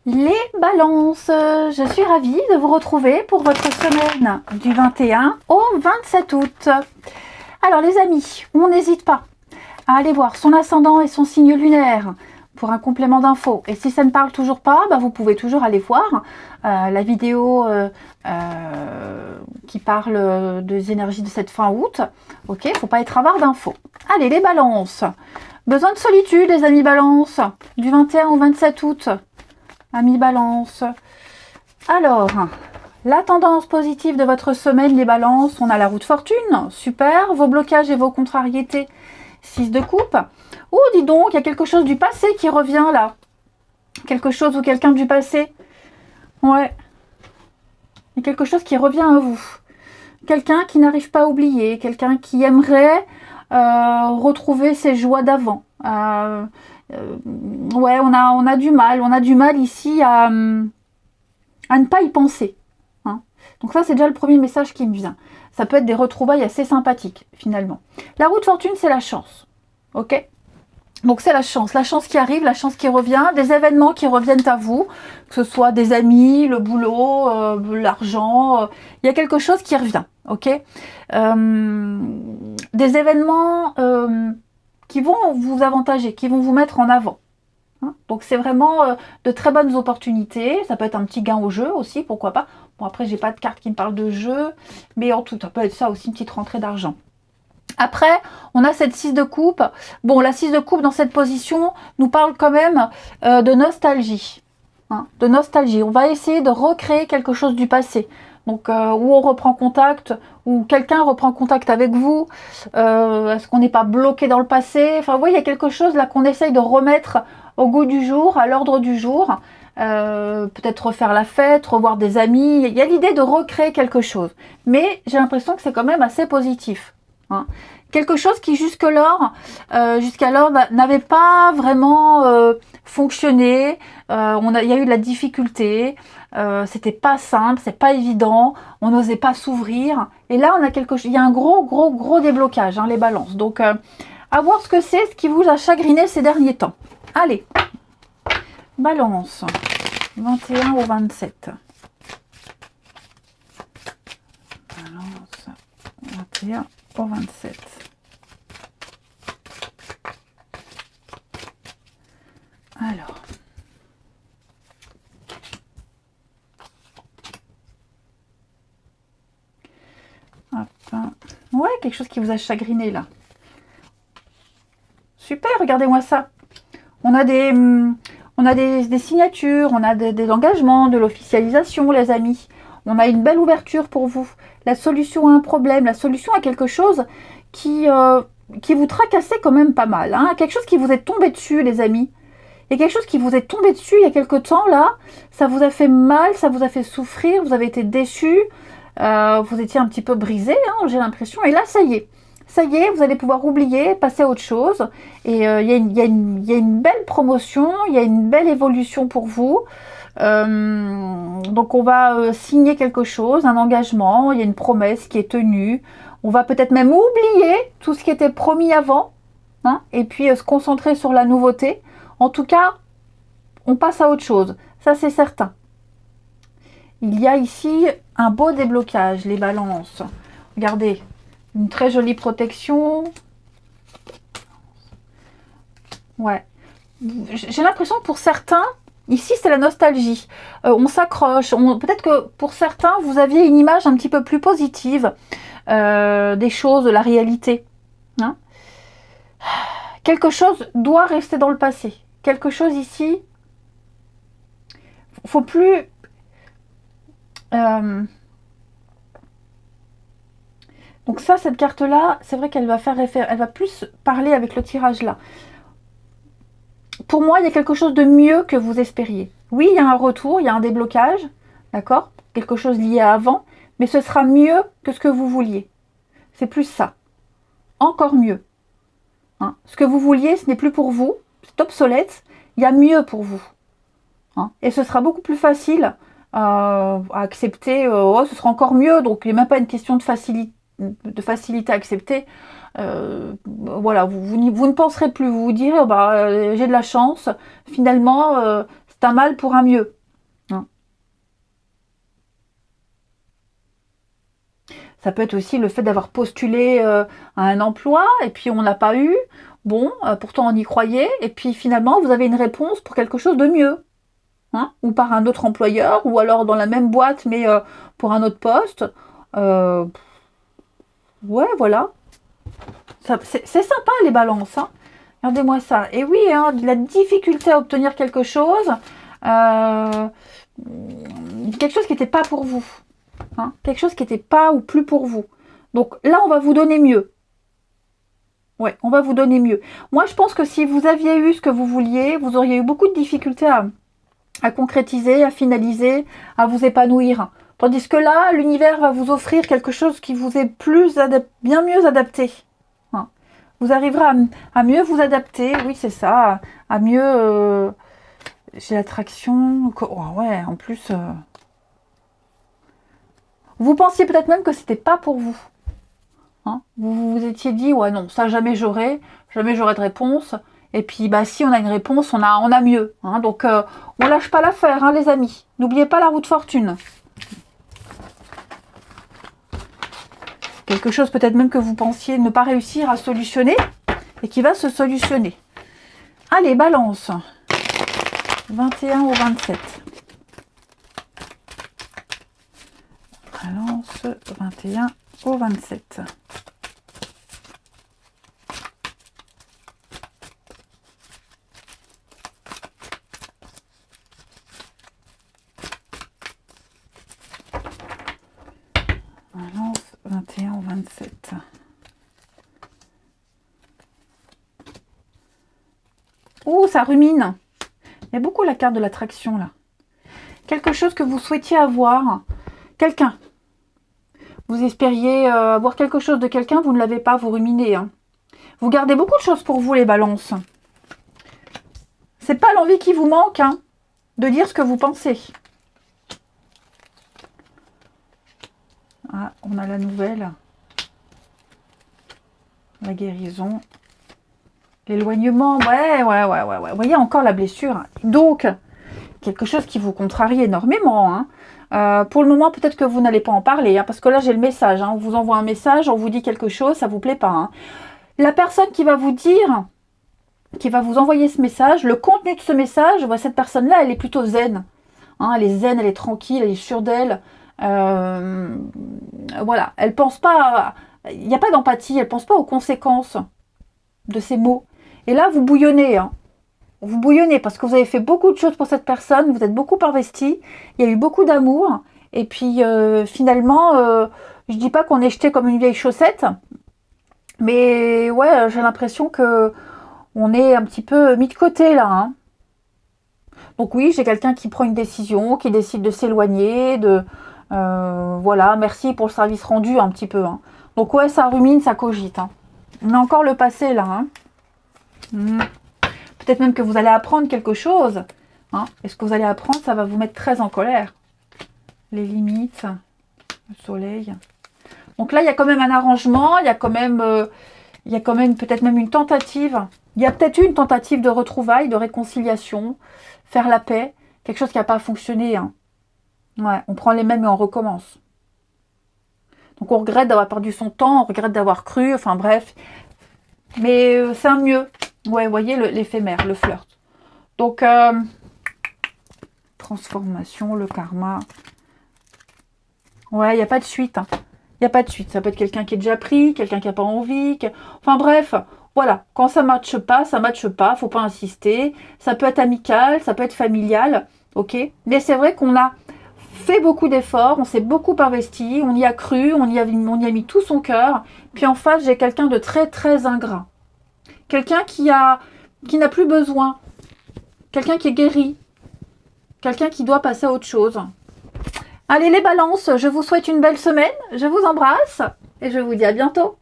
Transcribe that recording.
Les balances, je suis ravie de vous retrouver pour votre semaine du 21 au 27 août. Alors les amis, on n'hésite pas à aller voir son ascendant et son signe lunaire pour un complément d'infos. Et si ça ne parle toujours pas, vous pouvez toujours aller voir la vidéo qui parle des énergies de cette fin août. Ok, faut pas être avare d'infos. Allez, les balances. Besoin de solitude, les amis balance, du 21 au 27 août. Amis balance. Alors, la tendance positive de votre semaine, les balances, on a la roue de fortune, super, vos blocages et vos contrariétés, 6 de coupe. Oh, dis donc, il y a quelque chose du passé qui revient là. Quelque chose ou quelqu'un du passé. Ouais. Il y a quelque chose qui revient à vous. Quelqu'un qui n'arrive pas à oublier, quelqu'un qui aimerait retrouver ses joies d'avant. Ouais, on a du mal ici à ne pas y penser. Hein. Donc ça, c'est déjà le premier message qui me vient. Ça peut être des retrouvailles assez sympathiques, finalement. La roue de fortune, c'est la chance. Ok ? Donc c'est la chance qui arrive, la chance qui revient, des événements qui reviennent à vous, que ce soit des amis, le boulot, l'argent, il y a quelque chose qui revient, ok ? Des événements qui vont vous avantager, qui vont vous mettre en avant. Hein. Donc c'est vraiment de très bonnes opportunités, ça peut être un petit gain au jeu aussi, pourquoi pas. Bon après j'ai pas de carte qui me parle de jeu, mais en tout ça peut être ça aussi, une petite rentrée d'argent. Après, on a cette 6 de coupe. Bon, la 6 de coupe dans cette position nous parle quand même de nostalgie. Hein, de nostalgie. On va essayer de recréer quelque chose du passé. Donc, où on reprend contact, où quelqu'un reprend contact avec vous. Est-ce qu'on n'est pas bloqué dans le passé? Enfin, vous voyez, il y a quelque chose là qu'on essaye de remettre au goût du jour, à l'ordre du jour. Peut-être refaire la fête, revoir des amis. Il y a l'idée de recréer quelque chose. Mais j'ai l'impression que c'est quand même assez positif. Hein. Quelque chose qui jusqu'alors n'avait pas vraiment fonctionné. Il y a eu de la difficulté. C'était pas simple, c'est pas évident. On n'osait pas s'ouvrir. Et là, on a quelque chose. Il y a un gros déblocage, hein, les balances. Donc, à voir ce que c'est, ce qui vous a chagriné ces derniers temps. Allez, balance, 21 au 27. Balance, 21 au 27. Alors. Hop. Ouais, quelque chose qui vous a chagriné là. Super, regardez-moi ça. On a des signatures, on a des engagements, de l'officialisation, les amis. On a une belle ouverture pour vous. La solution à un problème, la solution à quelque chose qui vous tracassait quand même pas mal. Hein. Quelque chose qui vous est tombé dessus, les amis. Et quelque chose qui vous est tombé dessus il y a quelque temps, là. Ça vous a fait mal, ça vous a fait souffrir, vous avez été déçus. Vous étiez un petit peu brisé, hein, j'ai l'impression. Et là, ça y est. Ça y est, vous allez pouvoir oublier, passer à autre chose. Et il y a une belle promotion, il y a une belle évolution pour vous. Donc on va signer quelque chose, un engagement, il y a une promesse qui est tenue. On va peut-être même oublier tout ce qui était promis avant, hein, et puis se concentrer sur la nouveauté. En tout cas, on passe à autre chose, ça c'est certain. Il y a ici un beau déblocage, les balances. Regardez, une très jolie protection. Ouais. J'ai l'impression que pour certains, ici c'est la nostalgie. On s'accroche. Peut-être que pour certains, vous aviez une image un petit peu plus positive des choses, de la réalité. Hein. Quelque chose doit rester dans le passé. Quelque chose ici, faut plus... Donc ça, cette carte-là, c'est vrai qu'elle va elle va plus parler avec le tirage là. Pour moi, il y a quelque chose de mieux que vous espériez. Oui, il y a un retour, il y a un déblocage, d'accord ? Quelque chose lié à avant, mais ce sera mieux que ce que vous vouliez. C'est plus ça. Encore mieux. Hein ? Ce que vous vouliez, ce n'est plus pour vous, c'est obsolète, il y a mieux pour vous. Hein ? Et ce sera beaucoup plus facile à accepter, ce sera encore mieux, donc il n'y a même pas une question de facilité à accepter. Voilà, vous ne penserez plus, vous vous direz j'ai de la chance, finalement c'est un mal pour un mieux. Ça peut être aussi le fait d'avoir postulé à un emploi et puis on n'a pas eu. Bon, pourtant on y croyait. Et puis finalement, vous avez une réponse pour quelque chose de mieux. Hein, ou par un autre employeur, ou alors dans la même boîte, mais pour un autre poste. Ouais, voilà. C'est sympa les balances. Hein. Regardez-moi ça. Et oui, hein, de la difficulté à obtenir quelque chose. Quelque chose qui n'était pas pour vous. Hein, quelque chose qui n'était pas ou plus pour vous. Donc là, on va vous donner mieux. Ouais, on va vous donner mieux. Moi, je pense que si vous aviez eu ce que vous vouliez, vous auriez eu beaucoup de difficultés à concrétiser, à finaliser, à vous épanouir. Tandis que là, l'univers va vous offrir quelque chose qui vous est bien mieux adapté. Hein. Vous arriverez à mieux vous adapter, oui c'est ça, à mieux... j'ai l'attraction... Oh, ouais, en plus... Vous pensiez peut-être même que c'était pas pour vous. Hein. Vous vous étiez dit, ouais non, ça jamais j'aurai de réponse. Et puis, bah, si on a une réponse, on a mieux. Hein. Donc, on lâche pas l'affaire, hein, les amis. N'oubliez pas la roue de fortune. Quelque chose peut-être même que vous pensiez ne pas réussir à solutionner et qui va se solutionner. Allez, balance. 21 au 27. Balance 21 au 27. Balance 21 au 27. Oh, ça rumine. Il y a beaucoup la carte de l'attraction là. Quelque chose que vous souhaitiez avoir. Quelqu'un. Vous espériez avoir quelque chose de quelqu'un, vous ne l'avez pas, vous ruminez. Hein. Vous gardez beaucoup de choses pour vous, les balances. C'est pas l'envie qui vous manque, hein, de dire ce que vous pensez. Ah, on a la nouvelle. La guérison. L'éloignement, ouais. Vous voyez encore la blessure. Donc, quelque chose qui vous contrarie énormément. Hein. Pour le moment, peut-être que vous n'allez pas en parler. Hein, parce que là, j'ai le message. Hein, on vous envoie un message, on vous dit quelque chose, ça vous plaît pas. Hein. La personne qui va vous dire, qui va vous envoyer ce message, le contenu de ce message, cette personne-là, elle est plutôt zen. Hein, elle est zen, elle est tranquille, elle est sûre d'elle. Voilà, elle pense pas, il n'y a pas d'empathie, elle pense pas aux conséquences de ces mots. Et là, vous bouillonnez, hein. Vous bouillonnez parce que vous avez fait beaucoup de choses pour cette personne, vous êtes beaucoup investi, il y a eu beaucoup d'amour, et puis finalement, je dis pas qu'on est jeté comme une vieille chaussette, mais ouais, j'ai l'impression que on est un petit peu mis de côté là. Hein. Donc oui, j'ai quelqu'un qui prend une décision, qui décide de s'éloigner, voilà, merci pour le service rendu un petit peu. Hein. Donc ouais, ça rumine, ça cogite. Hein. On a encore le passé là. Hein. Peut-être même que vous allez apprendre quelque chose. Hein. Et ce que vous allez apprendre, ça va vous mettre très en colère. Les limites, le soleil. Donc là, il y a quand même un arrangement, il y a quand même peut-être même une tentative. Il y a peut-être une tentative de retrouvailles, de réconciliation, faire la paix. Quelque chose qui n'a pas fonctionné. Hein. Ouais, on prend les mêmes et on recommence. Donc on regrette d'avoir perdu son temps, on regrette d'avoir cru, enfin bref. Mais c'est un mieux. Ouais, vous voyez l'éphémère, le flirt. Donc, transformation, le karma. Ouais, il n'y a pas de suite. Hein. Il n'y a pas de suite. Ça peut être quelqu'un qui est déjà pris, quelqu'un qui n'a pas envie. Enfin bref, voilà. Quand ça ne matche pas, ça ne matche pas. Faut pas insister. Ça peut être amical, ça peut être familial. Ok. Mais c'est vrai qu'on a fait beaucoup d'efforts, on s'est beaucoup investi, on y a cru, on y a mis tout son cœur. Puis en face, j'ai quelqu'un de très très ingrat. Quelqu'un qui n'a plus besoin. Quelqu'un qui est guéri. Quelqu'un qui doit passer à autre chose. Allez les balances, je vous souhaite une belle semaine. Je vous embrasse et je vous dis à bientôt.